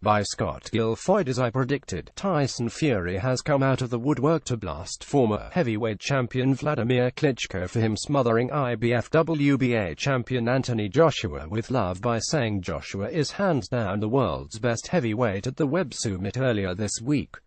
by Scott Gilfoyle. As I predicted, Tyson Fury has come out of the woodwork to blast former heavyweight champion Wladimir Klitschko for him smothering IBF WBA champion Anthony Joshua with love by saying Joshua is hands down the world's best heavyweight at the Web Summit earlier this week.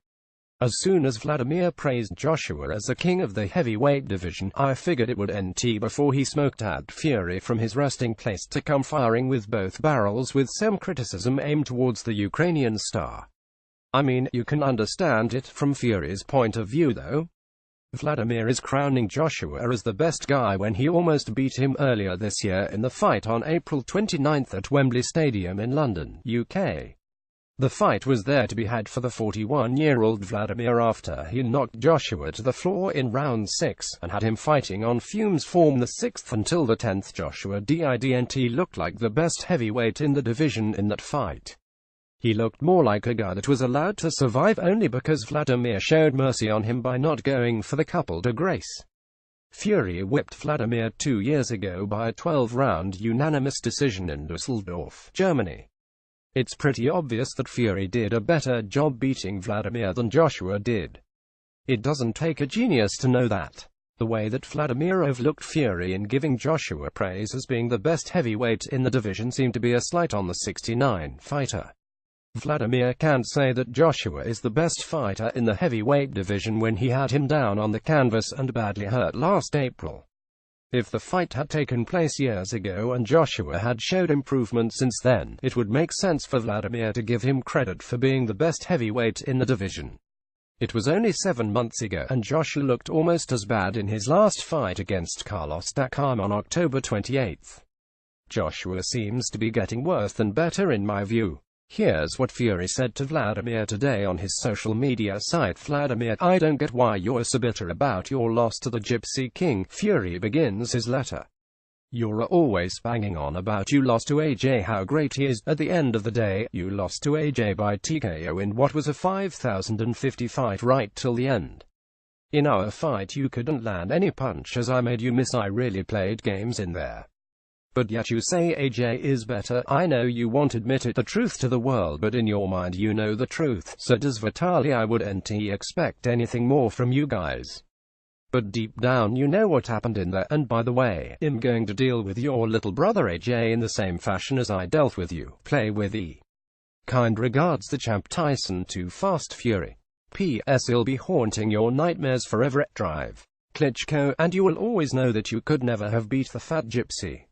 As soon as Wladimir praised Joshua as the king of the heavyweight division, I figured it would end before he smoked at Fury from his resting place to come firing with both barrels, with some criticism aimed towards the Ukrainian star. I mean, you can understand it from Fury's point of view though. Wladimir is crowning Joshua as the best guy when he almost beat him earlier this year in the fight on April 29 at Wembley Stadium in London, UK. The fight was there to be had for the 41-year-old Wladimir after he knocked Joshua to the floor in round 6, and had him fighting on fumes from the 6th until the 10th. Joshua didn't look like the best heavyweight in the division in that fight. He looked more like a guy that was allowed to survive only because Wladimir showed mercy on him by not going for the couple de grace. Fury whipped Wladimir 2 years ago by a 12-round unanimous decision in Düsseldorf, Germany. It's pretty obvious that Fury did a better job beating Wladimir than Joshua did. It doesn't take a genius to know that. The way that Wladimir overlooked Fury in giving Joshua praise as being the best heavyweight in the division seemed to be a slight on the 69 fighter. Wladimir can't say that Joshua is the best fighter in the heavyweight division when he had him down on the canvas and badly hurt last April. If the fight had taken place years ago and Joshua had showed improvement since then, it would make sense for Wladimir to give him credit for being the best heavyweight in the division. It was only 7 months ago, and Joshua looked almost as bad in his last fight against Carlos Takam on October 28. Joshua seems to be getting worse than better in my view. Here's what Fury said to Wladimir today on his social media site. Wladimir, I don't get why you're so bitter about your loss to the Gypsy King. Fury begins his letter. You're always banging on about you lost to AJ, how great he is. At the end of the day, you lost to AJ by TKO in what was a 5,050 fight right till the end. In our fight you couldn't land any punch as I made you miss. I really played games in there. But yet you say AJ is better. I know you won't admit it, the truth to the world, but in your mind you know the truth. So does Vitaly. I wouldn't expect anything more from you guys. But deep down you know what happened in there. And by the way, I'm going to deal with your little brother AJ in the same fashion as I dealt with you. Play with E. Kind regards, the champ Tyson. Too fast Fury. P.S. He'll be haunting your nightmares forever. Drive. Klitschko, and you will always know that you could never have beat the fat gypsy.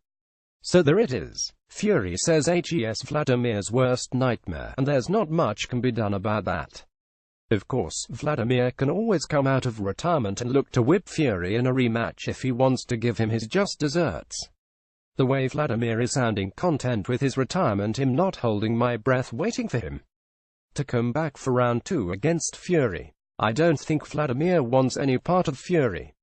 So there it is. Fury says HES Wladimir's worst nightmare, and there's not much can be done about that. Of course, Wladimir can always come out of retirement and look to whip Fury in a rematch if he wants to give him his just desserts. The way Wladimir is sounding content with his retirement, I'm not holding my breath waiting for him to come back for round 2 against Fury. I don't think Wladimir wants any part of Fury.